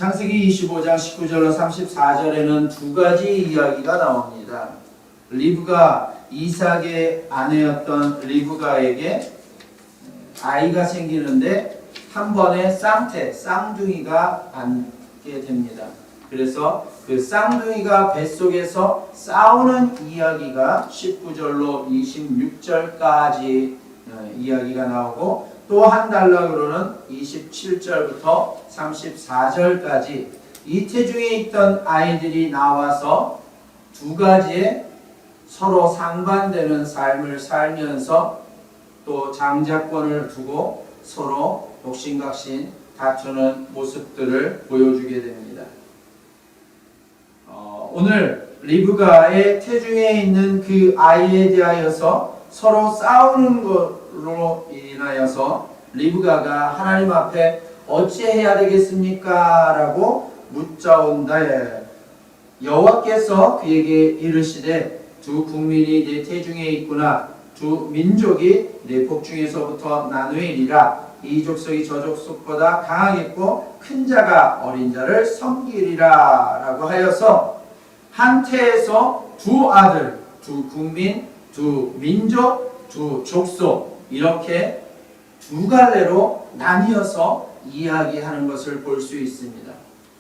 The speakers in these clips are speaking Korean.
창세기 25장 19절로 34절에는 두 가지 이야기가 나옵니다. 리브가 이삭의 아내였던 리브가에게 아이가 생기는데 한 번에 쌍둥이가 앉게 됩니다. 그래서 그 쌍둥이가 뱃속에서 싸우는 이야기가 19절로 26절까지 이야기가 나오고, 또 한 단락으로는 27절부터 34절까지 이 태중에 있던 아이들이 나와서 두 가지의 서로 상반되는 삶을 살면서 또 장자권을 두고 서로 독신각신 다투는 모습들을 보여주게 됩니다. 오늘 리브가의 태중에 있는 그 아이에 대하여서 서로 싸우는 것으로 인하여서 리브가가 하나님 앞에 어찌해야 되겠습니까? 라고 묻자온다. 여호와께서 그에게 이르시되 두 국민이 내 태중에 있구나. 두 민족이 내 복중에서부터 나누이리라. 이 족속이 저 족속보다 강하겠고 큰 자가 어린 자를 섬기리라. 라고 하여서 한 태에서 두 아들, 두 국민, 두 민족, 두 족속, 이렇게 두 갈래로 나뉘어서 이야기하는 것을 볼 수 있습니다.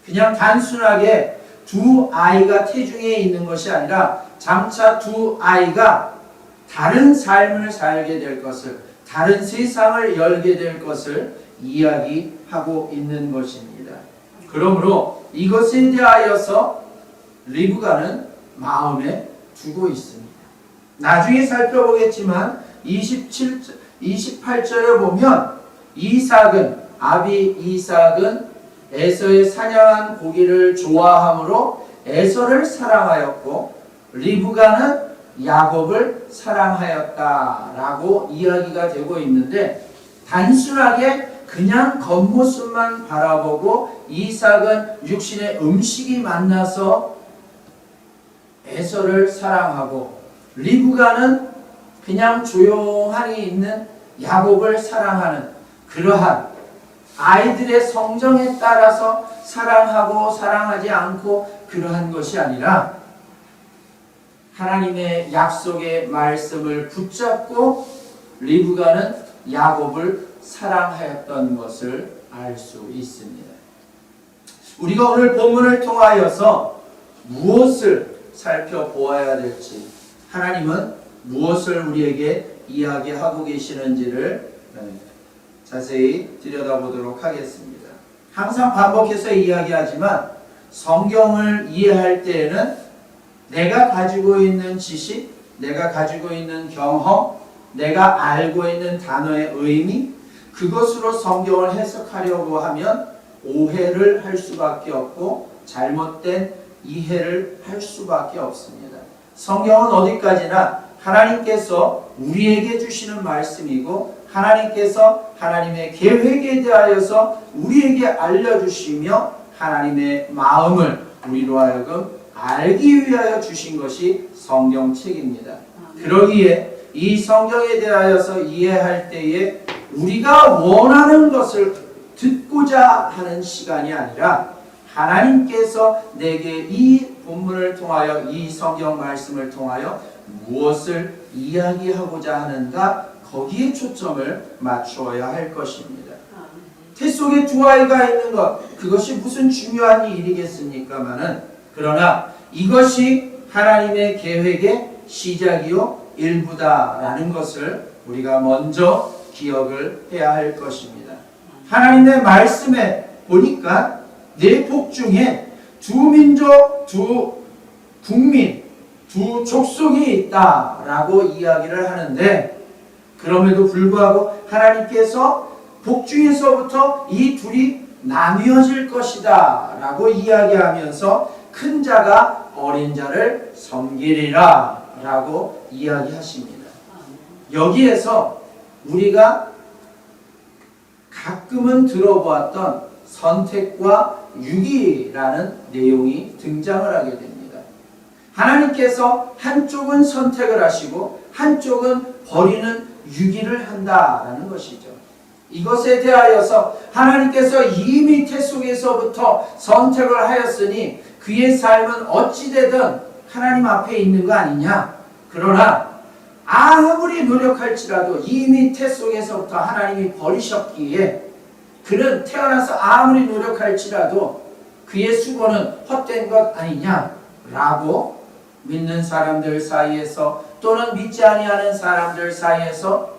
그냥 단순하게 두 아이가 태중에 있는 것이 아니라 장차 두 아이가 다른 삶을 살게 될 것을, 다른 세상을 열게 될 것을 이야기하고 있는 것입니다. 그러므로 이것에 대하여서 리브가는 마음에 두고 있습니다. 나중에 살펴보겠지만 28절에 보면 아비 이삭은 에서의 사냥한 고기를 좋아하므로 에서를 사랑하였고 리브가는 야곱을 사랑하였다라고 이야기가 되고 있는데, 단순하게 그냥 겉모습만 바라보고 이삭은 육신의 음식이 만나서 에서를 사랑하고 리브가는 그냥 조용하게 있는 야곱을 사랑하는 그러한 아이들의 성정에 따라서 사랑하고 사랑하지 않고 그러한 것이 아니라 하나님의 약속의 말씀을 붙잡고 리브가는 야곱을 사랑하였던 것을 알 수 있습니다. 우리가 오늘 본문을 통하여서 무엇을 살펴보아야 될지, 하나님은 무엇을 우리에게 이야기하고 계시는지를 자세히 들여다보도록 하겠습니다. 항상 반복해서 이야기하지만 성경을 이해할 때에는 내가 가지고 있는 지식, 내가 가지고 있는 경험, 내가 알고 있는 단어의 의미, 그것으로 성경을 해석하려고 하면 오해를 할 수밖에 없고 잘못된 이해를 할 수밖에 없습니다. 성경은 어디까지나 하나님께서 우리에게 주시는 말씀이고, 하나님께서 하나님의 계획에 대하여서 우리에게 알려주시며 하나님의 마음을 우리로 하여금 알기 위하여 주신 것이 성경책입니다. 그러기에 이 성경에 대하여서 이해할 때에 우리가 원하는 것을 듣고자 하는 시간이 아니라 하나님께서 내게 이 본문을 통하여, 이 성경 말씀을 통하여 무엇을 이야기하고자 하는가, 거기에 초점을 맞추어야 할 것입니다. 태 속에 두 아이가 있는 것, 그것이 무슨 중요한 일이겠습니까마는, 그러나 이것이 하나님의 계획의 시작이요 일부다라는 것을 우리가 먼저 기억을 해야 할 것입니다. 하나님의 말씀에 보니까 내 복중에 두 민족, 두 국민, 두 족속이 있다라고 이야기를 하는데, 그럼에도 불구하고 하나님께서 복중에서부터 이 둘이 나뉘어질 것이다 라고 이야기하면서 큰 자가 어린 자를 섬기리라 라고 이야기하십니다. 여기에서 우리가 가끔은 들어보았던 선택과 유기라는 내용이 등장을 하게 됩니다. 하나님께서 한쪽은 선택을 하시고 한쪽은 버리는 유기를 한다라는 것이죠. 이것에 대하여서 하나님께서 이미 태 속에서부터 선택을 하였으니 그의 삶은 어찌되든 하나님 앞에 있는 거 아니냐. 그러나 아무리 노력할지라도 이미 태 속에서부터 하나님이 버리셨기에 그는 태어나서 아무리 노력할지라도 그의 수고는 헛된 것 아니냐라고 믿는 사람들 사이에서 또는 믿지 아니하는 사람들 사이에서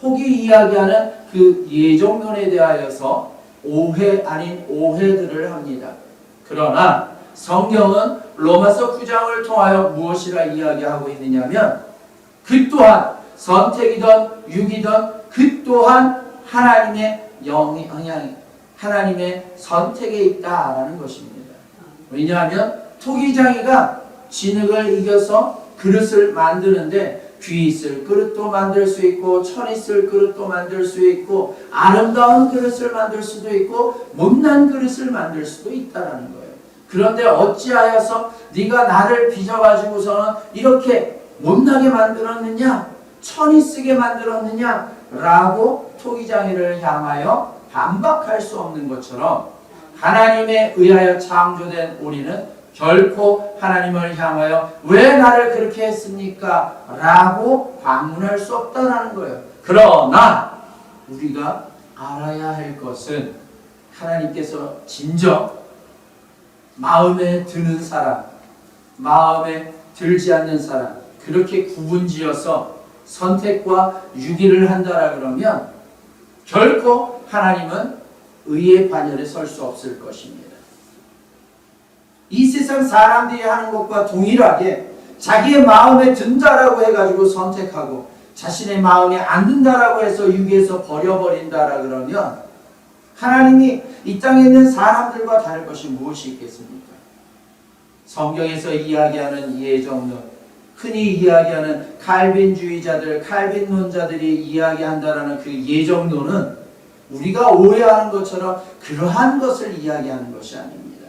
혹이 이야기하는 그 예정론에 대하여서 오해 아닌 오해들을 합니다. 그러나 성경은 로마서 9장을 통하여 무엇이라 이야기하고 있느냐면 그 또한 선택이든 육이든 그 또한 하나님의 영향, 하나님의 선택에 있다라는 것입니다. 왜냐하면 토기장이가 진흙을 이겨서 그릇을 만드는데 귀 있을 그릇도 만들 수 있고 천 있을 그릇도 만들 수 있고 아름다운 그릇을 만들 수도 있고 못난 그릇을 만들 수도 있다라는 거예요. 그런데 어찌하여서 네가 나를 빚어가지고서는 이렇게 못나게 만들었느냐? 천이 쓰게 만들었느냐? 라고 토기장이를 향하여 반박할 수 없는 것처럼 하나님에 의하여 창조된 우리는 결코 하나님을 향하여 왜 나를 그렇게 했습니까? 라고 반문할 수 없다는 거예요. 그러나 우리가 알아야 할 것은 하나님께서 진정 마음에 드는 사람, 마음에 들지 않는 사람, 그렇게 구분지어서 선택과 유기를 한다라 그러면 결코 하나님은 의의 반열에 설 수 없을 것입니다. 이 세상 사람들이 하는 것과 동일하게 자기의 마음에 든다라고 해가지고 선택하고 자신의 마음에 안 든다라고 해서 유기해서 버려버린다라 그러면 하나님이 이 땅에 있는 사람들과 다를 것이 무엇이 있겠습니까? 성경에서 이야기하는 예정론, 흔히 이야기하는 칼빈주의자들, 칼빈론자들이 이야기한다라는 그 예정론은 우리가 오해하는 것처럼 그러한 것을 이야기하는 것이 아닙니다.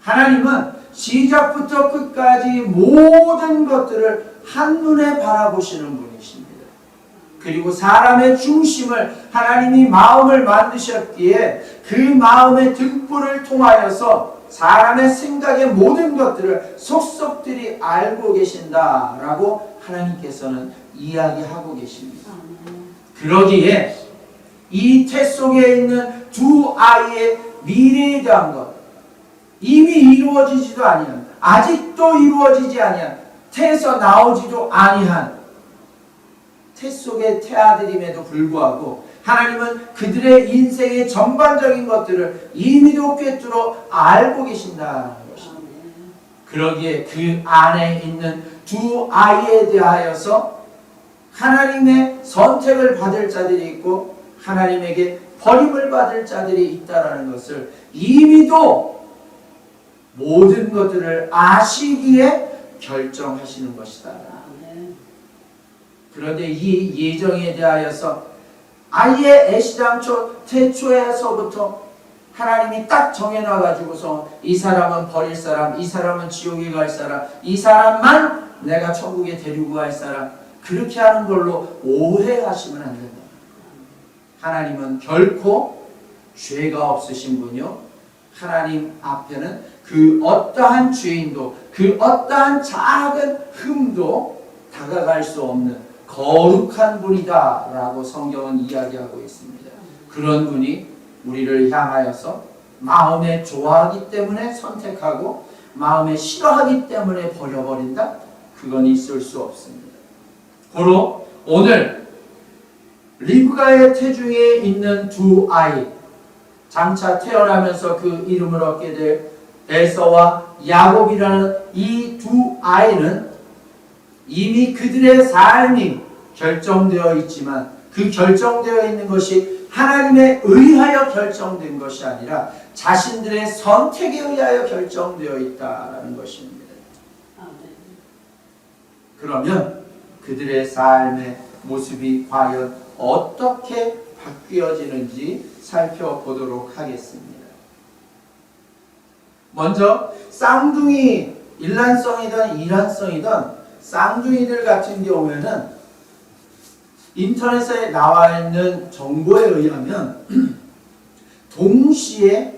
하나님은 시작부터 끝까지 모든 것들을 한눈에 바라보시는 분이십니다. 그리고 사람의 중심을 하나님이 마음을 만드셨기에 그 마음의 등불을 통하여서 사람의 생각의 모든 것들을 속속들이 알고 계신다라고 하나님께서는 이야기하고 계십니다. 그러기에 이 태 속에 있는 두 아이의 미래에 대한 것, 이미 이루어지지도 아니한, 아직도 이루어지지 아니한, 태에서 나오지도 아니한 태 속의 태아들임에도 불구하고 하나님은 그들의 인생의 전반적인 것들을 이미도 꿰뚫어 알고 계신다는 것입니다. 그러기에 그 안에 있는 두 아이에 대하여서 하나님의 선택을 받을 자들이 있고 하나님에게 버림을 받을 자들이 있다는 것을 이미도 모든 것들을 아시기에 결정하시는 것이다. 그런데 이 예정에 대하여서 아예 애시당초 태초에서부터 하나님이 딱 정해놔가지고서 이 사람은 버릴 사람, 이 사람은 지옥에 갈 사람, 이 사람만 내가 천국에 데리고 갈 사람, 그렇게 하는 걸로 오해하시면 안 된다. 하나님은 결코 죄가 없으신 분이요, 하나님 앞에는 그 어떠한 죄인도 그 어떠한 작은 흠도 다가갈 수 없는 거룩한 분이다 라고 성경은 이야기하고 있습니다. 그런 분이 우리를 향하여서 마음에 좋아하기 때문에 선택하고 마음에 싫어하기 때문에 버려버린다? 그건 있을 수 없습니다. 고로 오늘 리브가의 태중에 있는 두 아이, 장차 태어나면서 그 이름을 얻게 될 에서와 야곱이라는 이 두 아이는 이미 그들의 삶이 결정되어 있지만 그 결정되어 있는 것이 하나님에 의하여 결정된 것이 아니라 자신들의 선택에 의하여 결정되어 있다는 것입니다. 그러면 그들의 삶의 모습이 과연 어떻게 바뀌어지는지 살펴보도록 하겠습니다. 먼저 쌍둥이, 일란성이든 이란성이든 쌍둥이들 같은 경우에는 인터넷에 나와 있는 정보에 의하면 동시에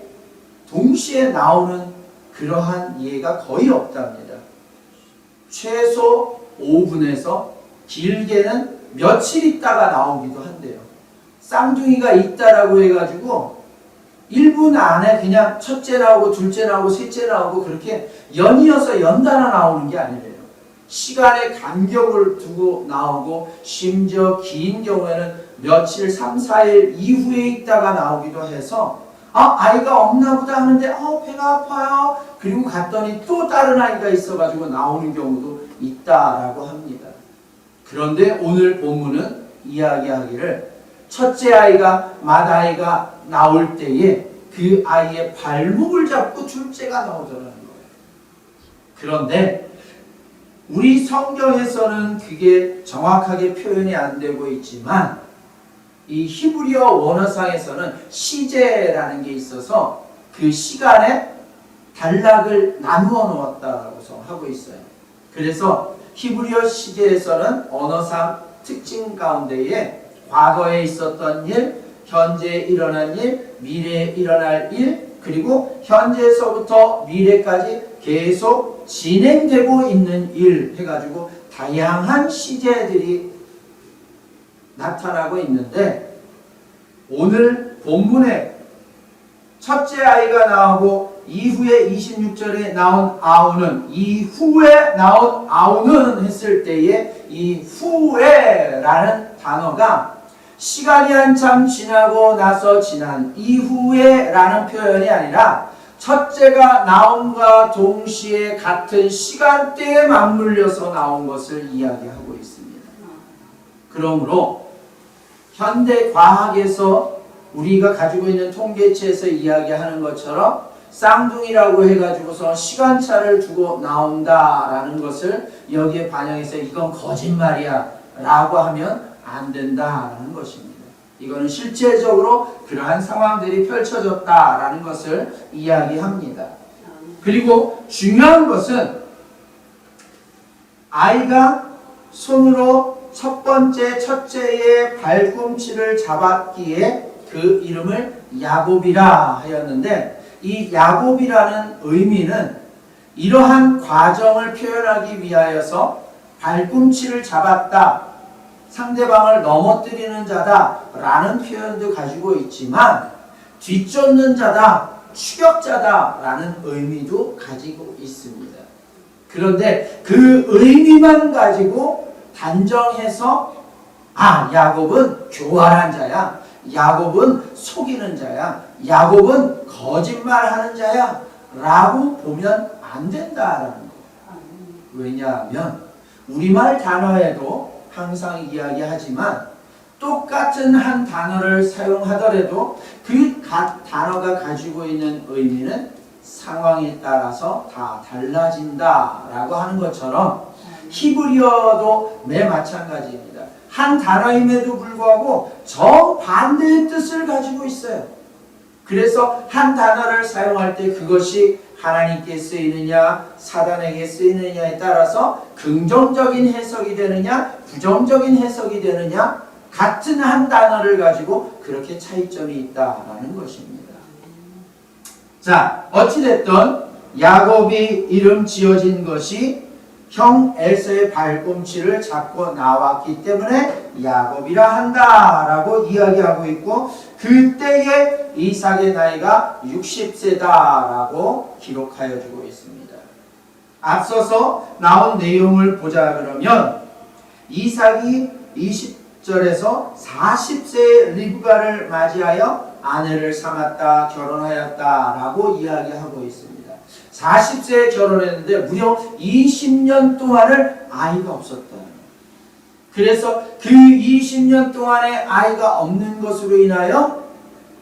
나오는 그러한 예가 거의 없답니다. 최소 5분에서 길게는 며칠 있다가 나오기도 한대요. 쌍둥이가 있다라고 해가지고 1분 안에 그냥 첫째 나오고 둘째 나오고 셋째 나오고 그렇게 연이어서 연달아 나오는 게 아니래요. 시간의 간격을 두고 나오고 심지어 긴 경우에는 며칠 3, 4일 이후에 있다가 나오기도 해서 아이가 없나 보다 하는데 배가 아파요. 그리고 갔더니 또 다른 아이가 있어가지고 나오는 경우도 있다라고 합니다. 그런데 오늘 본문은 이야기하기를 첫째 아이가 맏아이가 나올 때에 그 아이의 발목을 잡고 둘째가 나오더라는 거예요. 그런데 우리 성경에서는 그게 정확하게 표현이 안 되고 있지만 이 히브리어 원어상에서는 시제라는 게 있어서 그 시간에 단락을 나누어 놓았다고 하고 있어요. 그래서 히브리어 시제에서는 언어상 특징 가운데에 과거에 있었던 일, 현재에 일어난 일, 미래에 일어날 일, 그리고 현재에서부터 미래까지 계속 진행되고 있는 일 해가지고 다양한 시제들이 나타나고 있는데 오늘 본문에 첫째 아이가 나오고 이후에 26절에 나온 아우는 이후에 나온 아우는 했을 때에 이 후에라는 단어가 시간이 한참 지나고 나서 지난 이후에 라는 표현이 아니라 첫째가 나옴과 동시에 같은 시간대에 맞물려서 나온 것을 이야기하고 있습니다. 그러므로 현대 과학에서 우리가 가지고 있는 통계치에서 이야기하는 것처럼 쌍둥이라고 해가지고서 시간차를 두고 나온다라는 것을 여기에 반영해서 이건 거짓말이야 라고 하면 안 된다라는 것입니다. 이거는 실제적으로 그러한 상황들이 펼쳐졌다라는 것을 이야기합니다. 그리고 중요한 것은 아이가 손으로 첫 번째 첫째의 발꿈치를 잡았기에 그 이름을 야곱이라 하였는데 이 야곱이라는 의미는 이러한 과정을 표현하기 위하여서 발꿈치를 잡았다, 상대방을 넘어뜨리는 자다 라는 표현도 가지고 있지만 뒤쫓는 자다, 추격자다 라는 의미도 가지고 있습니다. 그런데 그 의미만 가지고 단정해서 야곱은 교활한 자야, 야곱은 속이는 자야, 야곱은 거짓말하는 자야 라고 보면 안 된다라는 거예요. 왜냐하면 우리말 단어에도 항상 이야기하지만 똑같은 한 단어를 사용하더라도 그 단어가 가지고 있는 의미는 상황에 따라서 다 달라진다라고 하는 것처럼 히브리어도 매 마찬가지입니다. 한 단어임에도 불구하고 정반대의 뜻을 가지고 있어요. 그래서 한 단어를 사용할 때 그것이 하나님께 쓰이느냐 사단에게 쓰이느냐에 따라서 긍정적인 해석이 되느냐 부정적인 해석이 되느냐 같은 한 단어를 가지고 그렇게 차이점이 있다라는 것입니다. 자, 어찌됐든 야곱이 이름 지어진 것이 형 에서의 발꿈치를 잡고 나왔기 때문에 야곱이라 한다라고 이야기하고 있고 그때의 이삭의 나이가 60세다라고 기록하여 주고 있습니다. 앞서서 나온 내용을 보자 그러면 이삭이 20절에서 40세의 리브가를 맞이하여 아내를 삼았다, 결혼하였다라고 이야기하고 있습니다. 40세에 결혼했는데 무려 20년 동안을 아이가 없었다. 그래서 그 20년 동안에 아이가 없는 것으로 인하여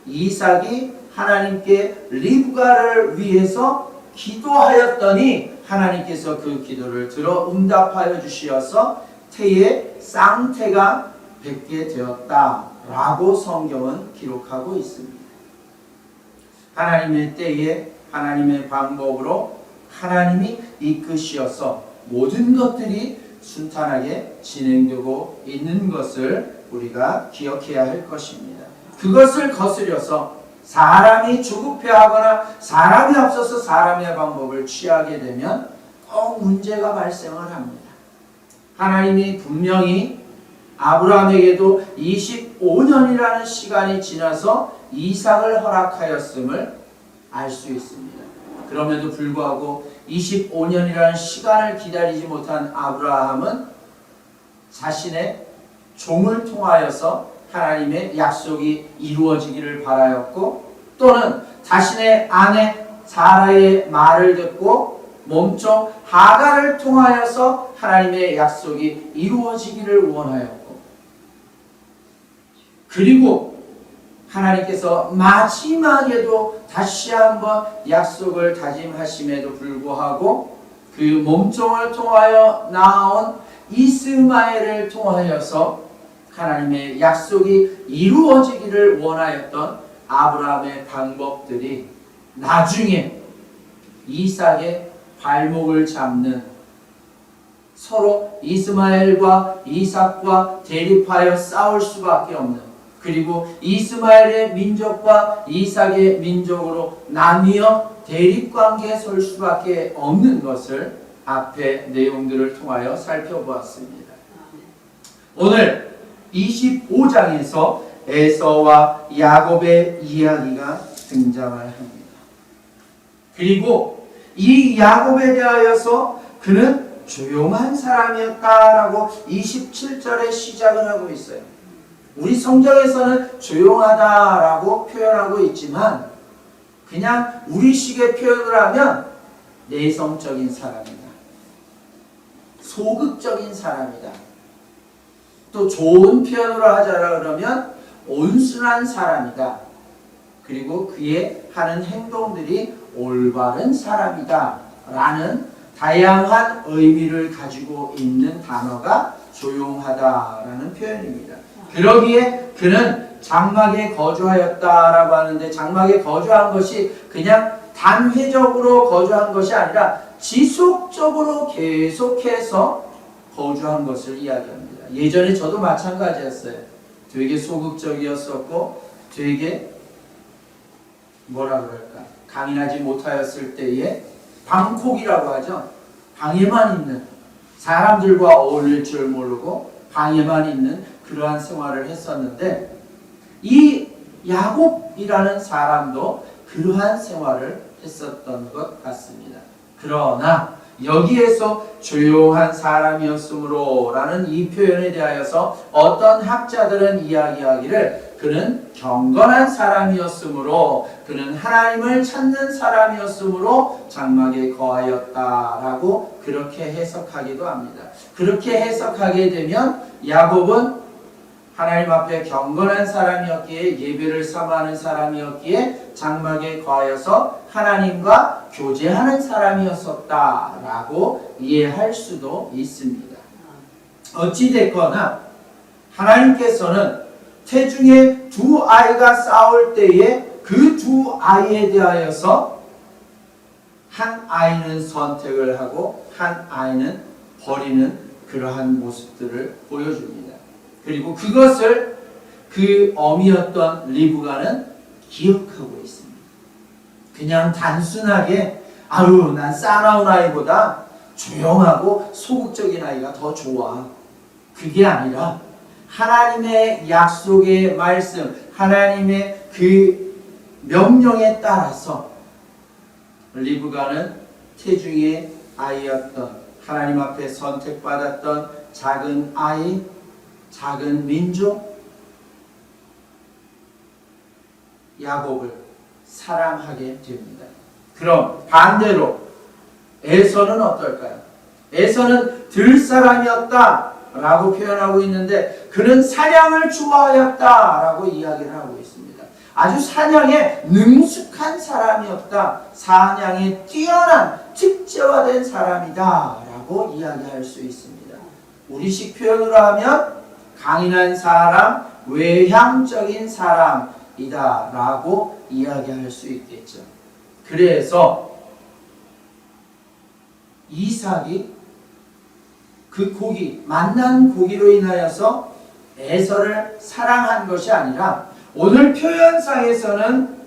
이삭이 하나님께 리브가를 위해서 기도하였더니 하나님께서 그 기도를 들어 응답하여 주시어서 태에 쌍태가 뵙게 되었다라고 성경은 기록하고 있습니다. 하나님의 때에 하나님의 방법으로 하나님이 이끄시어서 모든 것들이 순탄하게 진행되고 있는 것을 우리가 기억해야 할 것입니다. 그것을 거스려서 사람이 조급해하거나 사람이 없어서 사람의 방법을 취하게 되면 꼭 문제가 발생을 합니다. 하나님이 분명히 아브라함에게도 25년이라는 시간이 지나서 이삭을 허락하였음을 알 수 있습니다. 그럼에도 불구하고 25년이라는 시간을 기다리지 못한 아브라함은 자신의 종을 통하여서 하나님의 약속이 이루어지기를 바라였고, 또는 자신의 아내 사라의 말을 듣고 몸종 하갈을 통하여서 하나님의 약속이 이루어지기를 원하였고, 그리고 하나님께서 마지막에도 다시 한번 약속을 다짐하심에도 불구하고 그 몸종을 통하여 나온 이스마엘을 통하여서 하나님의 약속이 이루어지기를 원하였던 아브라함의 방법들이 나중에 이삭의 발목을 잡는, 서로 이스마엘과 이삭과 대립하여 싸울 수밖에 없는, 그리고 이스마엘의 민족과 이삭의 민족으로 나뉘어 대립관계에 설 수밖에 없는 것을 앞의 내용들을 통하여 살펴보았습니다. 오늘 25장에서 에서와 야곱의 이야기가 등장을 합니다. 그리고 이 야곱에 대하여서 그는 조용한 사람이었다라고 27절에 시작을 하고 있어요. 우리 성경에서는 조용하다라고 표현하고 있지만 그냥 우리식의 표현을 하면 내성적인 사람이다, 소극적인 사람이다, 또 좋은 표현으로 하자라 그러면 온순한 사람이다, 그리고 그의 하는 행동들이 올바른 사람이다 라는 다양한 의미를 가지고 있는 단어가 조용하다라는 표현입니다. 그러기에 그는 장막에 거주하였다라고 하는데, 장막에 거주한 것이 그냥 단회적으로 거주한 것이 아니라 지속적으로 계속해서 거주한 것을 이야기합니다. 예전에 저도 마찬가지였어요. 되게 소극적이었었고 되게 뭐라 그럴까, 강인하지 못하였을 때에 방콕이라고 하죠. 방에만 있는, 사람들과 어울릴 줄 모르고 방에만 있는 그러한 생활을 했었는데, 이 야곱이라는 사람도 그러한 생활을 했었던 것 같습니다. 그러나 여기에서 조용한 사람이었으므로 라는 이 표현에 대하여서 어떤 학자들은 이야기하기를 그는 경건한 사람이었으므로, 그는 하나님을 찾는 사람이었으므로 장막에 거하였다라고 그렇게 해석하기도 합니다. 그렇게 해석하게 되면 야곱은 하나님 앞에 경건한 사람이었기에, 예배를 삼아하는 사람이었기에 장막에 거하여서 하나님과 교제하는 사람이었었다라고 이해할 수도 있습니다. 어찌됐거나 하나님께서는 태중에 두 아이가 싸울 때에 그 두 아이에 대하여서 한 아이는 선택을 하고 한 아이는 버리는 그러한 모습들을 보여줍니다. 그리고 그것을 그 어미였던 리브가는 기억하고 있습니다. 그냥 단순하게 아유 난 싸나운 아이보다 조용하고 소극적인 아이가 더 좋아, 그게 아니라 하나님의 약속의 말씀, 하나님의 그 명령에 따라서 리브가는 태중의 아이였던, 하나님 앞에 선택받았던 작은 아이, 작은 민족 야곱을 사랑하게 됩니다. 그럼 반대로 에서는 어떨까요? 에서는 들사람이었다 라고 표현하고 있는데 그는 사냥을 좋아하였다 라고 이야기를 하고 있습니다. 아주 사냥에 능숙한 사람이었다, 사냥에 뛰어난 특재화된 사람이다 라고 이야기할 수 있습니다. 우리식 표현으로 하면 강인한 사람, 외향적인 사람이다 라고 이야기할 수 있겠죠. 그래서 이삭이 그 고기, 만난 고기로 인하여서 에서를 사랑한 것이 아니라 오늘 표현상에서는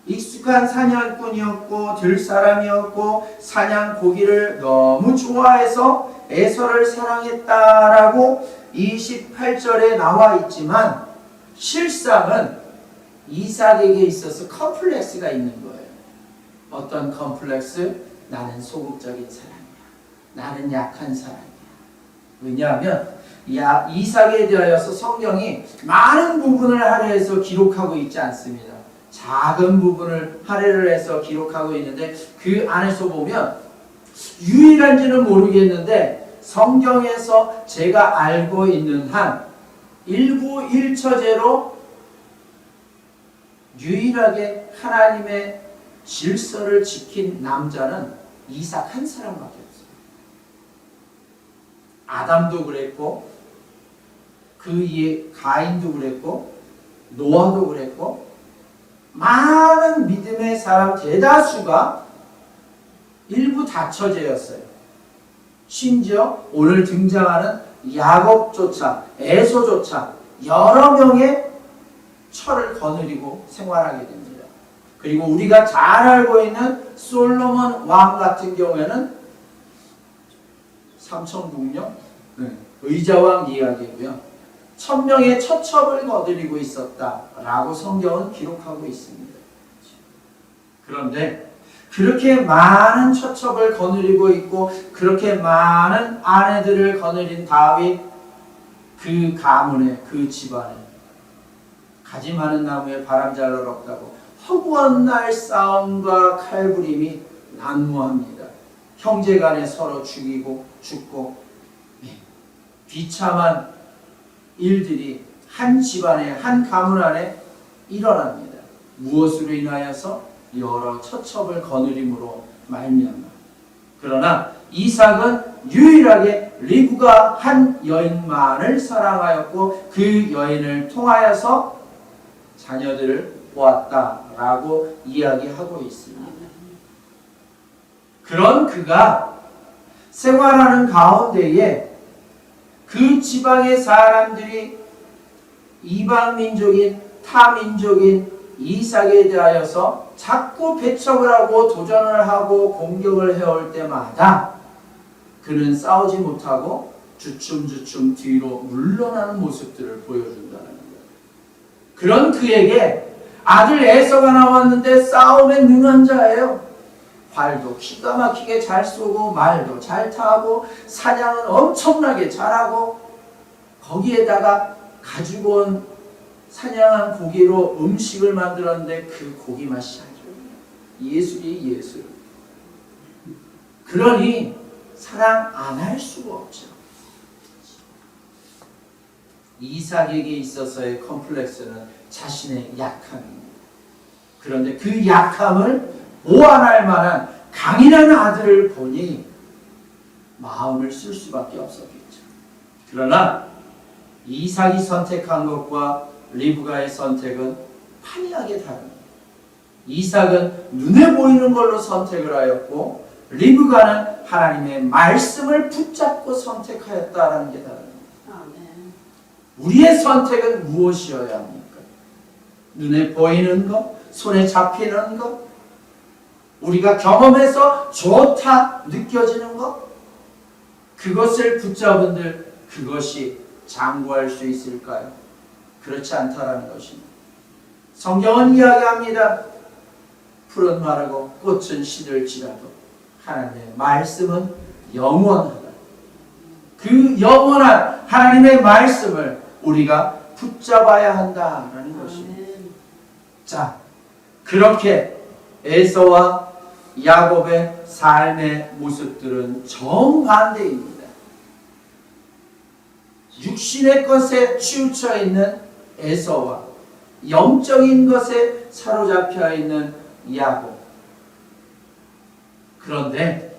익숙한 사냥꾼이었고 들사람이었고 사냥 고기를 너무 좋아해서 에서를 사랑했다라고 28절에 나와 있지만 실상은 이삭에게 있어서 컴플렉스가 있는 거예요. 어떤 컴플렉스? 나는 소극적인 사람이야. 나는 약한 사람이야. 왜냐하면 이삭에 대하여서 성경이 많은 부분을 할애해서 기록하고 있지 않습니다. 작은 부분을 할애를 해서 기록하고 있는데 그 안에서 보면 유일한지는 모르겠는데 성경에서 제가 알고 있는 한 일부 일처제로 유일하게 하나님의 질서를 지킨 남자는 이삭 한 사람밖에 없어요. 아담도 그랬고 그 이에 가인도 그랬고 노아도 그랬고 많은 믿음의 사람 대다수가 일부 다처제였어요. 심지어 오늘 등장하는 야곱조차 에서조차 여러 명의 철을 거느리고 생활하게 됩니다. 그리고 우리가 잘 알고 있는 솔로몬 왕 같은 경우에는 삼천국령 의자왕 이야기고요. 1000명의 처첩을 거느리고 있었다라고 성경은 기록하고 있습니다. 그런데 그렇게 많은 처첩을 거느리고 있고 그렇게 많은 아내들을 거느린 다윗 그 가문에 그 집안에 가지 많은 나무에 바람 잘 없다고 허구한 날 싸움과 칼부림이 난무합니다. 형제간에 서로 죽이고 죽고 비참한 일들이 한 집안에 한 가문 안에 일어납니다. 무엇으로 인하여서? 여러 처첩을 거느림으로 말미암아. 그러나 이삭은 유일하게 리브가 한 여인만을 사랑하였고 그 여인을 통하여서 자녀들을 보았다라고 이야기하고 있습니다. 그런 그가 생활하는 가운데에 그 지방의 사람들이 이방민족인 타민족인 이삭에 대하여서 자꾸 배척을 하고 도전을 하고 공격을 해올 때마다 그는 싸우지 못하고 주춤주춤 뒤로 물러나는 모습들을 보여준다는 거예요. 그런 그에게 아들 에서가 나왔는데 싸움에 능한 자예요. 활도 기가 막히게 잘 쏘고 말도 잘 타고 사냥은 엄청나게 잘하고 거기에다가 가지고 온 사냥한 고기로 음식을 만들었는데 그 고기 맛이 아주 예술이 예술. 그러니 사랑 안 할 수가 없죠. 이삭에게 있어서의 컴플렉스는 자신의 약함입니다. 그런데 그 약함을 보완할 만한 강인한 아들을 보니 마음을 쓸 수밖에 없었겠죠. 그러나 이삭이 선택한 것과 리브가의 선택은 판이하게 다릅니다. 이삭은 눈에 보이는 걸로 선택을 하였고 리브가는 하나님의 말씀을 붙잡고 선택하였다라는 게 다릅니다. 우리의 선택은 무엇이어야 합니까? 눈에 보이는 것, 손에 잡히는 것, 우리가 경험해서 좋다 느껴지는 것, 그것을 붙잡은들 그것이 장구할 수 있을까요? 그렇지 않다라는 것입니다. 성경은 이야기합니다. 풀은 마르고 꽃은 시들지라도 하나님의 말씀은 영원하다. 그 영원한 하나님의 말씀을 우리가 붙잡아야 한다라는 것입니다. 자, 그렇게 에서와 야곱의 삶의 모습들은 정반대입니다. 육신의 것에 치우쳐 있는 에서와 영적인 것에 사로잡혀 있는 야곱. 그런데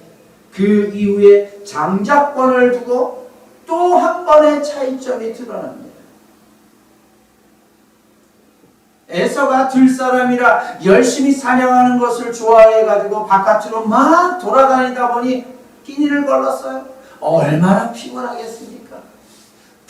그 이후에 장자권을 두고 또 한 번의 차이점이 드러납니다. 에서가 들사람이라 열심히 사냥하는 것을 좋아해가지고 바깥으로 막 돌아다니다 보니 끼니를 걸렀어요. 얼마나 피곤하겠습니까?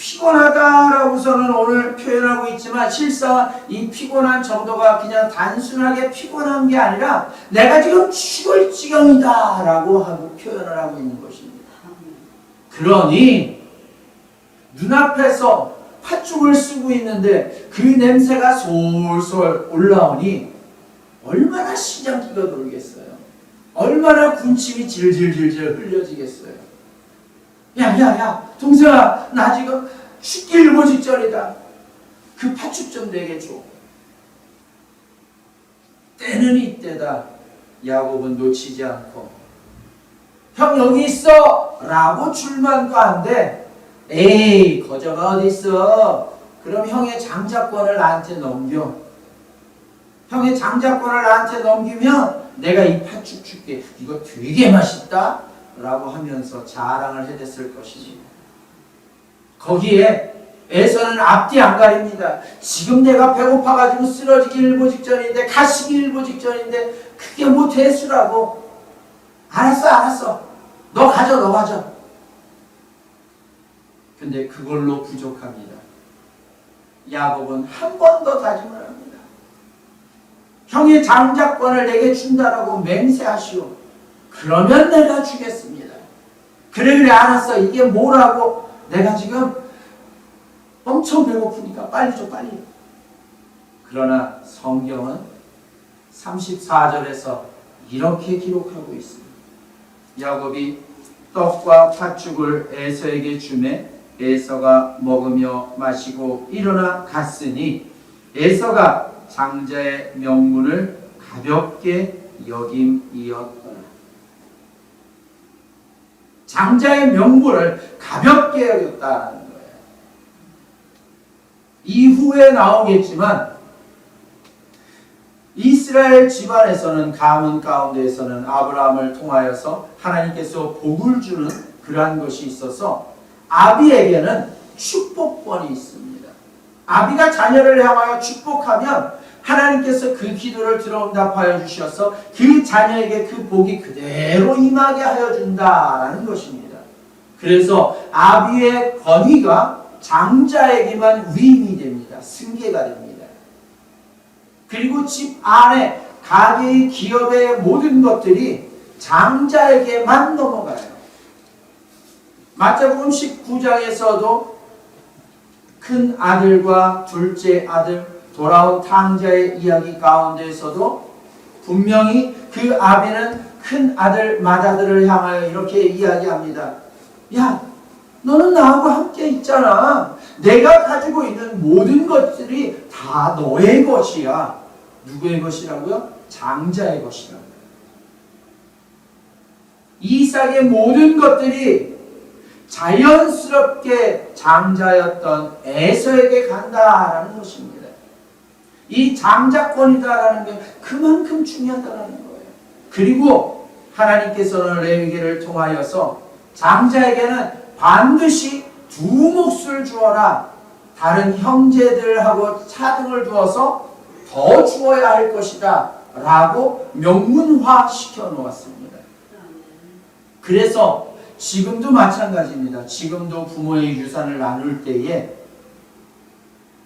피곤하다라고서는 오늘 표현하고 있지만 실상 이 피곤한 정도가 그냥 단순하게 피곤한 게 아니라 내가 지금 죽을 지경이다 라고 하고 표현을 하고 있는 것입니다. 그러니 눈앞에서 팥죽을 쓰고 있는데 그 냄새가 솔솔 올라오니 얼마나 시장기가 돌겠어요. 얼마나 군침이 질질질질 흘려지겠어요. 야, 동생아, 나 지금 죽기 일보 직전이다. 그 팥죽 좀 내게 줘. 때는 이때다. 야곱은 놓치지 않고 형 여기 있어 라고 줄만도 한데 에이 거저가 어디 있어. 그럼 형의 장자권을 나한테 넘겨. 형의 장자권을 나한테 넘기면 내가 이 팥죽 줄게. 이거 되게 맛있다 라고 하면서 자랑을 해댔을 것입니다. 거기에 에서는 앞뒤 안 가립니다. 지금 내가 배고파가지고 쓰러지기 일보 직전인데 가시기 일보 직전인데 그게 뭐 대수라고. 알았어 너 가져. 근데 그걸로 부족합니다. 야곱은 한 번 더 다짐을 합니다. 형의 장자권을 내게 준다라고 맹세하시오. 그러면 내가 주겠습니다. 그래 알았어. 이게 뭐라고. 내가 지금 엄청 배고프니까 빨리 줘 빨리. 그러나 성경은 34절에서 이렇게 기록하고 있습니다. 야곱이 떡과 팥죽을 에서에게 주매 에서가 먹으며 마시고 일어나 갔으니 에서가 장자의 명분을 가볍게 여김이었더라. 장자의 명분을 가볍게 여겼다는 거예요. 이후에 나오겠지만 이스라엘 집안에서는 가문 가운데에서는 아브라함을 통하여서 하나님께서 복을 주는 그러한 것이 있어서 아비에게는 축복권이 있습니다. 아비가 자녀를 향하여 축복하면 하나님께서 그 기도를 들어응답하여 주셔서 그 자녀에게 그 복이 그대로 임하게 하여 준다라는 것입니다. 그래서 아비의 권위가 장자에게만 위임이 됩니다. 승계가 됩니다. 그리고 집 안에 가게의 기업의 모든 것들이 장자에게만 넘어가요. 마태복음 19장에서도 큰 아들과 둘째 아들 돌아온 탕자의 이야기 가운데에서도 분명히 그 아비는 큰 아들 맏아들을 향하여 이렇게 이야기합니다. 야, 너는 나하고 함께 있잖아. 내가 가지고 있는 모든 것들이 다 너의 것이야. 누구의 것이라고요? 장자의 것이라고요. 이삭의 모든 것들이 자연스럽게 장자였던 에서에게 간다라는 것입니다. 이 장자권이다라는 게 그만큼 중요하다라는 거예요. 그리고 하나님께서는 레위기를 통하여서 장자에게는 반드시 두 몫을 주어라. 다른 형제들하고 차등을 두어서 더 주어야 할 것이다 라고 명문화 시켜 놓았습니다. 그래서 지금도 마찬가지입니다. 지금도 부모의 유산을 나눌 때에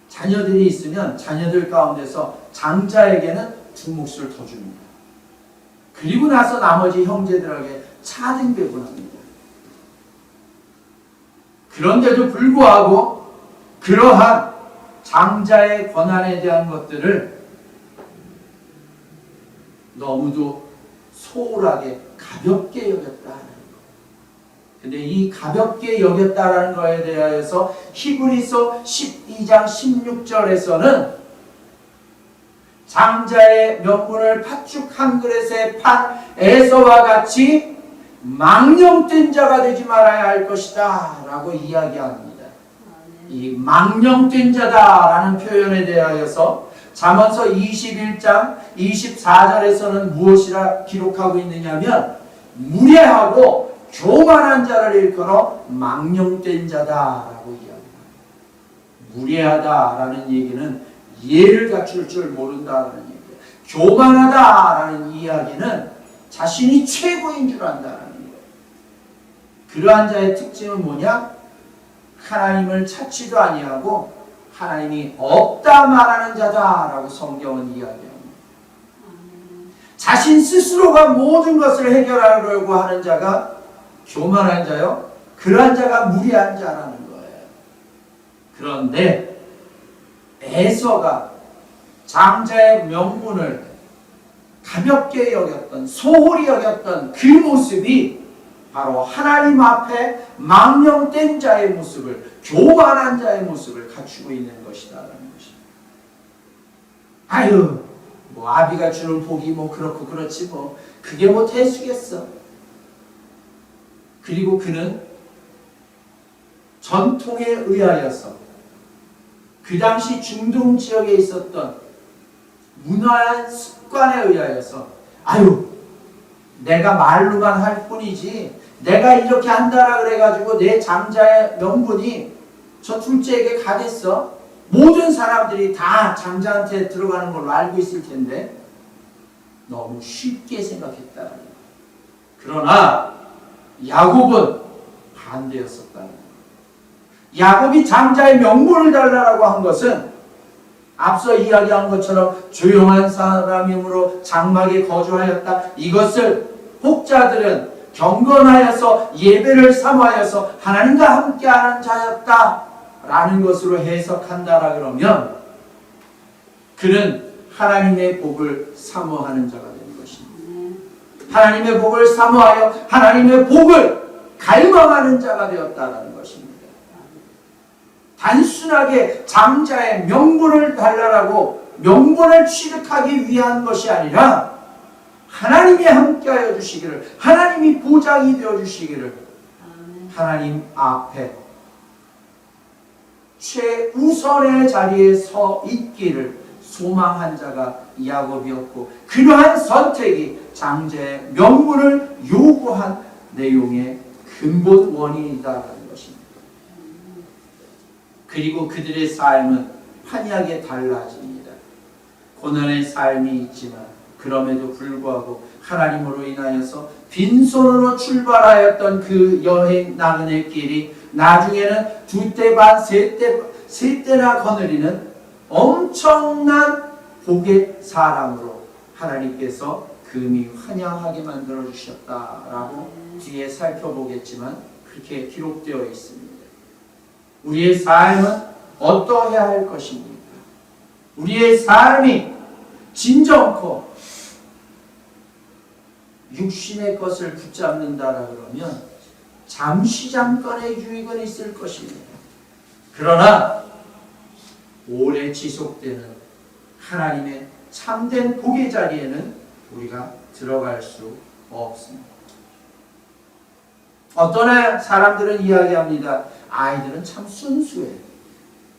자녀들이 있으면 자녀들 가운데서 장자에게는 두 몫을 더 줍니다. 그리고 나서 나머지 형제들에게 차등 배분합니다. 그런데도 불구하고 그러한 장자의 권한에 대한 것들을 너무도 소홀하게 가볍게 여겼다. 근데 이 가볍게 여겼다라는 것에 대하여서 히브리서 12장 16절에서는 장자의 명분을 팥죽 한 그릇에 판 에서와 같이 망령된 자가 되지 말아야 할 것이다 라고 이야기합니다. 이 망령된 자다라는 표현에 대하여서 잠언서 21장 24절에서는 무엇이라 기록하고 있느냐면 무례하고 교만한 자를 일컬어 망령된 자다라고 이야기합니다. 무례하다라는 얘기는 예를 갖출 줄 모른다라는 얘기예요. 교만하다라는 이야기는 자신이 최고인 줄 안다라는 거예요. 그러한 자의 특징은 뭐냐? 하나님을 찾지도 아니하고 하나님이 없다 말하는 자다라고 성경은 이야기합니다. 자신 스스로가 모든 것을 해결하려고 하는 자가 교만한 자요, 그러한 자가 무리한 자라는 거예요. 그런데 에서가 장자의 명분을 가볍게 여겼던, 소홀히 여겼던 그 모습이 바로 하나님 앞에 망령된 자의 모습을, 교만한 자의 모습을 갖추고 있는 것이다라는 것입니다. 아유, 뭐 아비가 주는 복이 뭐 그렇고 그렇지 뭐 그게 뭐 대수겠어. 그리고 그는 전통에 의하여서 그 당시 중동 지역에 있었던 문화의 습관에 의하여서 아유, 내가 말로만 할 뿐이지 내가 이렇게 한다라 그래가지고 내 장자의 명분이 저 둘째에게 가겠어? 모든 사람들이 다 장자한테 들어가는 걸로 알고 있을 텐데 너무 쉽게 생각했다. 그러나 야곱은 반대였었다. 야곱이 장자의 명분을 달라고 한 것은 앞서 이야기한 것처럼 조용한 사람이므로 장막에 거주하였다. 이것을 혹자들은 경건하여서 예배를 삼하여서 하나님과 함께하는 자였다 라는 것으로 해석한다라 그러면 그는 하나님의 복을 사모하는 자가 되는 것입니다. 하나님의 복을 사모하여 하나님의 복을 갈망하는 자가 되었다라는 것입니다. 단순하게 장자의 명분을 달라고 명분을 취득하기 위한 것이 아니라 하나님이 함께하여 주시기를, 하나님이 보장이 되어 주시기를, 하나님 앞에 최우선의 자리에 서 있기를 소망한 자가 야곱이었고, 그러한 선택이 장자의 명분을 요구한 내용의 근본 원인이다라는 것입니다. 그리고 그들의 삶은 판이하게 달라집니다. 고난의 삶이 있지만 그럼에도 불구하고 하나님으로 인하여서 빈손으로 출발하였던 그 여행 나그네 길이 나중에는 2대 반, 3대나 거느리는 엄청난 복의 사람으로 하나님께서 금이 환영하게 만들어 주셨다라고 뒤에 살펴보겠지만 그렇게 기록되어 있습니다. 우리의 삶은 어떠해야 할 것입니까? 우리의 삶이 진정코 육신의 것을 붙잡는다라 그러면 잠시 잠깐의 유익은 있을 것입니다. 그러나 오래 지속되는 하나님의 참된 복의 자리에는 우리가 들어갈 수 없습니다. 어떤 사람들은 이야기합니다. 아이들은 참 순수해.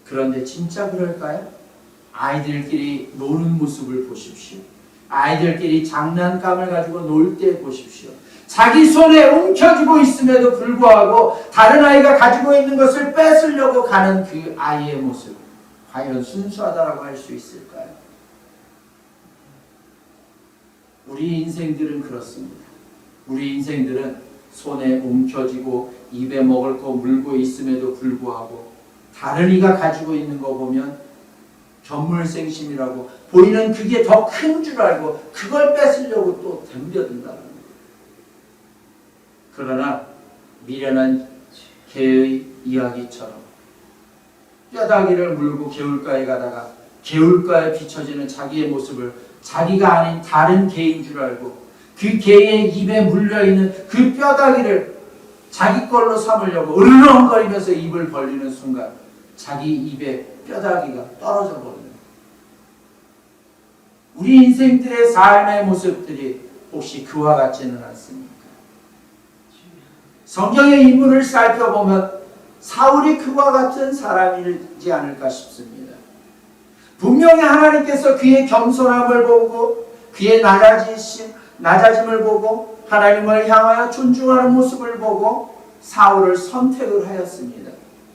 그런데 진짜 그럴까요? 아이들끼리 노는 모습을 보십시오. 아이들끼리 장난감을 가지고 놀 때 보십시오. 자기 손에 움켜쥐고 있음에도 불구하고 다른 아이가 가지고 있는 것을 뺏으려고 가는 그 아이의 모습, 과연 순수하다라고 할 수 있을까요? 우리 인생들은 그렇습니다. 우리 인생들은 손에 움켜쥐고 입에 먹을 거 물고 있음에도 불구하고 다른 이가 가지고 있는 거 보면 견물생심이라고 보이는 그게 더 큰 줄 알고 그걸 뺏으려고 또 덤벼든다는 거예요. 그러나 미련한 개의 이야기처럼 뼈다귀를 물고 개울가에 가다가 개울가에 비춰지는 자기의 모습을 자기가 아닌 다른 개인 줄 알고 그 개의 입에 물려있는 그 뼈다귀를 자기 걸로 삼으려고 으르렁거리면서 입을 벌리는 순간 자기 입에 뼈다귀가 떨어져 버리는 거예요. 우리 인생들의 삶의 모습들이 혹시 그와 같지는 않습니까? 성경의 인물을 살펴보면 사울이 그와 같은 사람이지 않을까 싶습니다. 분명히 하나님께서 그의 겸손함을 보고 그의 낮아짐을 보고 하나님을 향하여 존중하는 모습을 보고 사울을 선택을 하였습니다.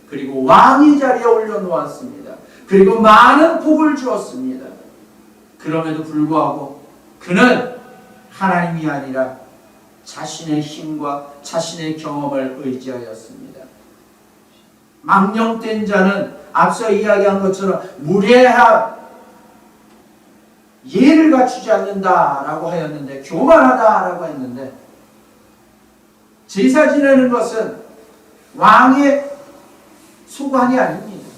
그리고 왕의 자리에 올려놓았습니다. 그리고 많은 복을 주었습니다. 그럼에도 불구하고 그는 하나님이 아니라 자신의 힘과 자신의 경험을 의지하였습니다. 망령된 자는 앞서 이야기한 것처럼 무례한 예를 갖추지 않는다라고 하였는데, 교만하다라고 했는데, 제사 지내는 것은 왕의 소관이 아닙니다.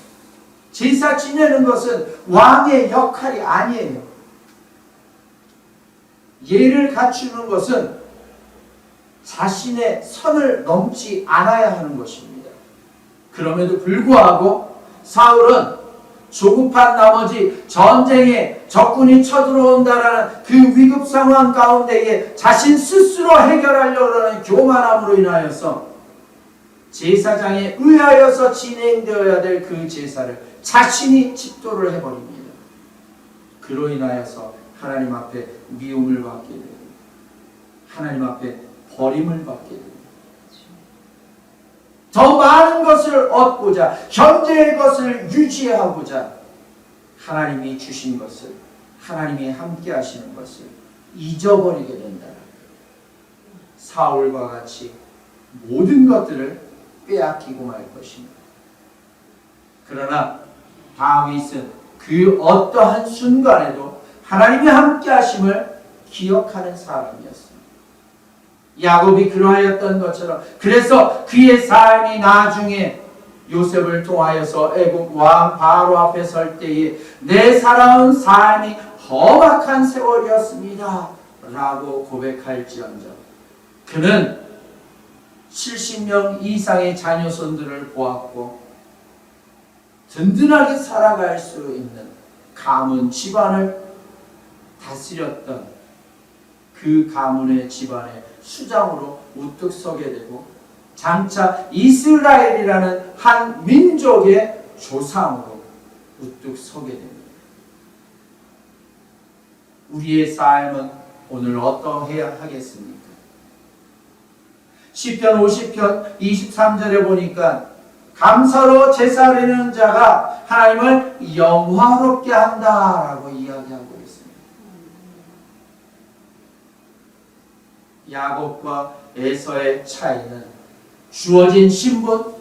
제사 지내는 것은 왕의 역할이 아니에요. 예를 갖추는 것은 자신의 선을 넘지 않아야 하는 것입니다. 그럼에도 불구하고 사울은 조급한 나머지 전쟁에 적군이 쳐들어온다라는 그 위급 상황 가운데에 자신 스스로 해결하려고 하는 교만함으로 인하여서 제사장에 의하여서 진행되어야 될 그 제사를 자신이 집도를 해버립니다. 그로 인하여서 하나님 앞에 미움을 받게 되고 하나님 앞에 버림을 받게 됩니다. 더 많은 것을 얻고자, 현재의 것을 유지하고자 하나님이 주신 것을, 하나님이 함께 하시는 것을 잊어버리게 된다. 사울과 같이 모든 것들을 빼앗기고 말 것입니다. 그러나 다윗은 그 어떠한 순간에도 하나님의 함께 하심을 기억하는 사람이었습니다. 야곱이 그러하였던 것처럼, 그래서 그의 삶이 나중에 요셉을 통하여서 애국 왕 바로 앞에 설 때에 내 살아온 삶이 험악한 세월이었습니다 라고 고백할지언정, 그는 70명 이상의 자녀손들을 보았고 든든하게 살아갈 수 있는 가문 집안을 다스렸던 그 가문의 집안의 수장으로 우뚝 서게 되고 장차 이스라엘이라는 한 민족의 조상으로 우뚝 서게 됩니다. 우리의 삶은 오늘 어떠해야 하겠습니까? 시편 50편 23절에 보니까 감사로 제사드리는 자가 하나님을 영화롭게 한다라고 이야기하고 있습니다. 야곱과 에서의 차이는 주어진 신분,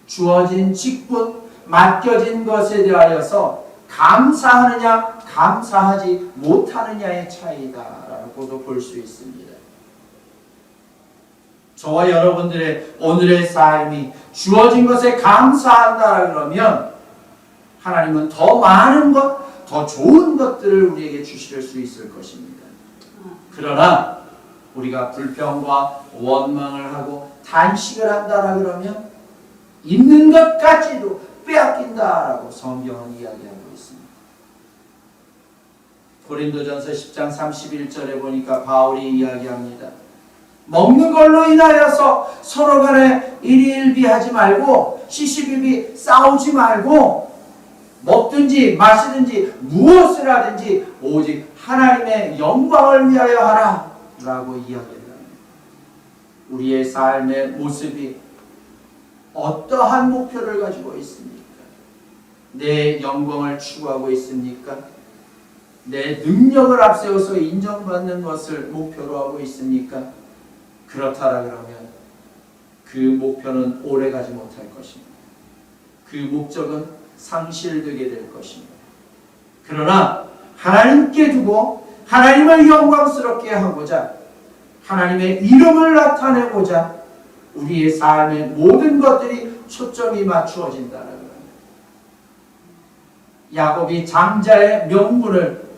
주어진 직분, 맡겨진 것에 대하여서 감사하느냐 감사하지 못하느냐의 차이다라고도 볼 수 있습니다. 저와 여러분들의 오늘의 삶이 주어진 것에 감사한다 그러면 하나님은 더 많은 것, 더 좋은 것들을 우리에게 주실 수 있을 것입니다. 그러나 우리가 불평과 원망을 하고 단식을 한다 그러면 있는 것까지도 빼앗긴다라고 성경은 이야기하고 있습니다. 고린도전서 10장 31절에 보니까 바울이 이야기합니다. 먹는 걸로 인하여서 서로 간에 일희일비하지 말고 시시비비 싸우지 말고 먹든지 마시든지 무엇을 하든지 오직 하나님의 영광을 위하여 하라 라고 이야기합니다. 우리의 삶의 모습이 어떠한 목표를 가지고 있습니까? 내 영광을 추구하고 있습니까? 내 능력을 앞세워서 인정받는 것을 목표로 하고 있습니까? 그렇다라 그러면 그 목표는 오래가지 못할 것입니다. 그 목적은 상실되게 될 것입니다. 그러나 하나님께 두고 하나님을 영광스럽게 하고자 하나님의 이름을 나타내고자 우리의 삶의 모든 것들이 초점이 맞추어진다는 겁니다. 야곱이 장자의 명분을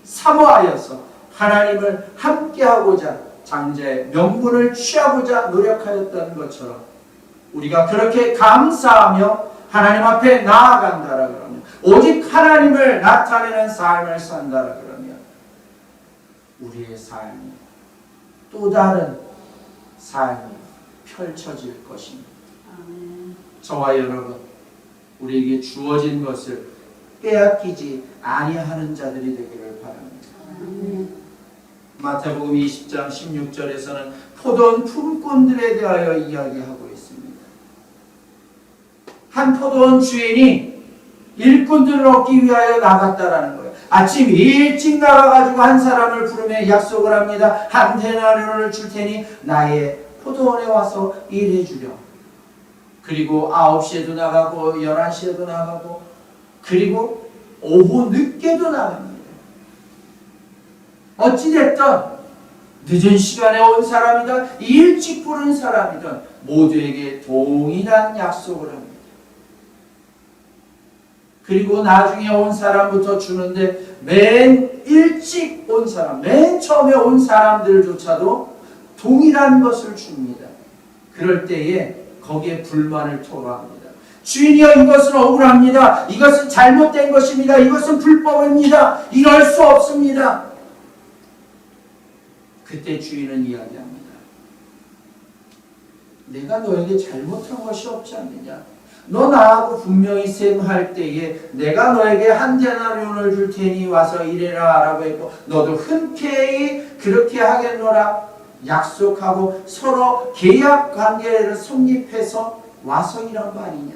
사모하여서 하나님을 함께하고자 장자의 명분을 취하고자 노력하였던 것처럼 우리가 그렇게 감사하며 하나님 앞에 나아간다라 그러면, 오직 하나님을 나타내는 삶을 산다라 그러면 우리의 삶이 또 다른 삶이 펼쳐질 것입니다. 저와 여러분, 우리에게 주어진 것을 빼앗기지 아니하는 자들이 되기를 바랍니다. 마태복음 20장 16절에서는 포도원 품꾼들에 대하여 이야기하고 있습니다. 한 포도원 주인이 일꾼들을 얻기 위하여 나갔다라는 거예요. 아침 일찍 나가가지고 한 사람을 부르며 약속을 합니다. 한 데나리온을 줄 테니 나의 포도원에 와서 일해 주렴. 그리고 9시에도 나가고 11시에도 나가고 그리고 오후 늦게도 나갑니다. 어찌됐든 늦은 시간에 온 사람이든 일찍 부른 사람이든 모두에게 동일한 약속을 합니다. 그리고 나중에 온 사람부터 주는데 맨 일찍 온 사람, 맨 처음에 온 사람들조차도 동일한 것을 줍니다. 그럴 때에 거기에 불만을 토로합니다. 주인이여, 이것은 억울합니다. 이것은 잘못된 것입니다. 이것은 불법입니다. 이럴 수 없습니다. 그때 주인은 이야기합니다. 내가 너에게 잘못한 것이 없지 않느냐? 너 나하고 분명히 셈할 때에 내가 너에게 한 데나리온을 줄 테니 와서 일해라 라고 했고 너도 흔쾌히 그렇게 하겠노라 약속하고 서로 계약 관계를 성립해서 와서 일한 거 아니냐?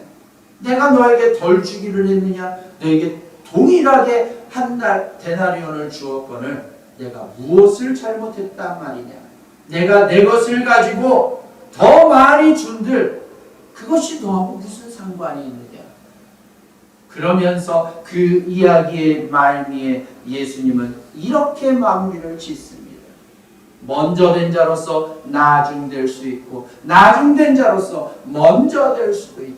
내가 너에게 덜 주기를 했느냐? 너에게 동일하게 한 달 데나리온을 주었거늘 내가 무엇을 잘못했단 말이냐? 내가 내 것을 가지고 더 많이 준들 그것이 너하고 무슨 상관이 있느냐? 그러면서 그 이야기의 말미에 예수님은 이렇게 마무리를 짓습니다. 먼저 된 자로서 나중될 수 있고 나중된 자로서 먼저 될 수도 있다.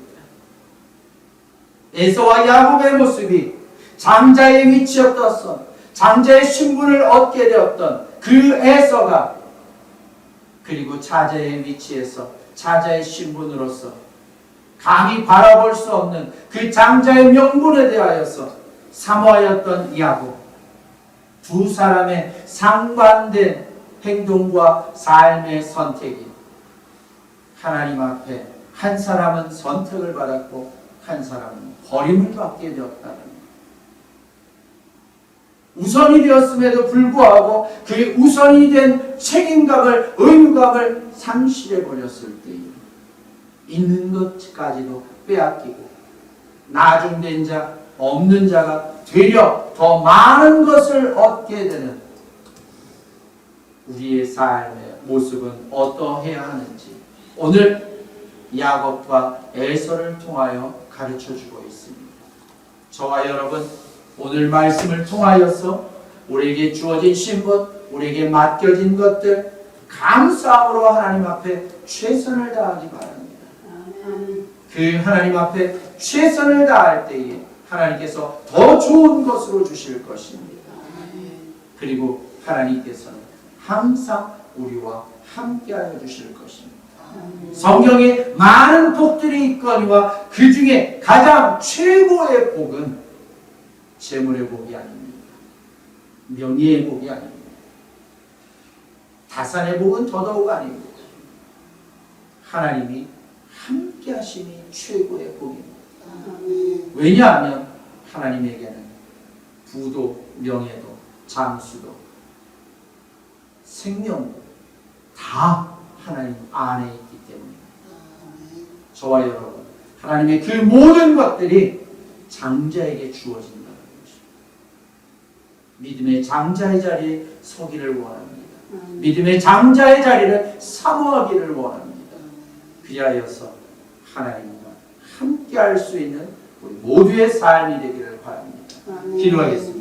에서와 야곱의 모습이 장자의 위치였던 장자의 신분을 얻게 되었던 그 에서가 그리고 자자의 위치에서 자자의 신분으로서 감히 바라볼 수 없는 그 장자의 명분에 대하여서 사모하였던 야곱, 두 사람의 상반된 행동과 삶의 선택이 하나님 앞에 한 사람은 선택을 받았고 한 사람은 버림을 받게 되었다는 우선이 되었음에도 불구하고 그 우선이 된 책임감을 의무감을 상실해 버렸을 때에 있는 것까지도 빼앗기고 나중된 자, 없는 자가 되려 더 많은 것을 얻게 되는 우리의 삶의 모습은 어떠해야 하는지 오늘 야곱과 에서를 통하여 가르쳐주고 있습니다. 저와 여러분 오늘 말씀을 통하여서 우리에게 주어진 신분, 우리에게 맡겨진 것들 감사함으로 하나님 앞에 최선을 다하기 바랍니다. 그 하나님 앞에 최선을 다할 때에 하나님께서 더 좋은 것으로 주실 것입니다. 그리고 하나님께서는 항상 우리와 함께하여 주실 것입니다. 성경에 많은 복들이 있거니와 그 중에 가장 최고의 복은 재물의 복이 아닙니다. 명예의 복이 아닙니다. 다산의 복은 더더욱 아닙니다. 하나님이 함께 하심이 최고의 복입니다. 왜냐하면 하나님에게는 부도, 명예도, 장수도, 생명도 다 하나님 안에 있기 때문입니다. 저와 여러분, 하나님의 그 모든 것들이 장자에게 주어진다는 것입니다. 믿음의 장자의 자리에 서기를 원합니다. 믿음의 장자의 자리를 사모하기를 원합니다. 그리하여서 하나님과 함께 할 수 있는 우리 모두의 삶이 되기를 바랍니다. 기도하겠습니다.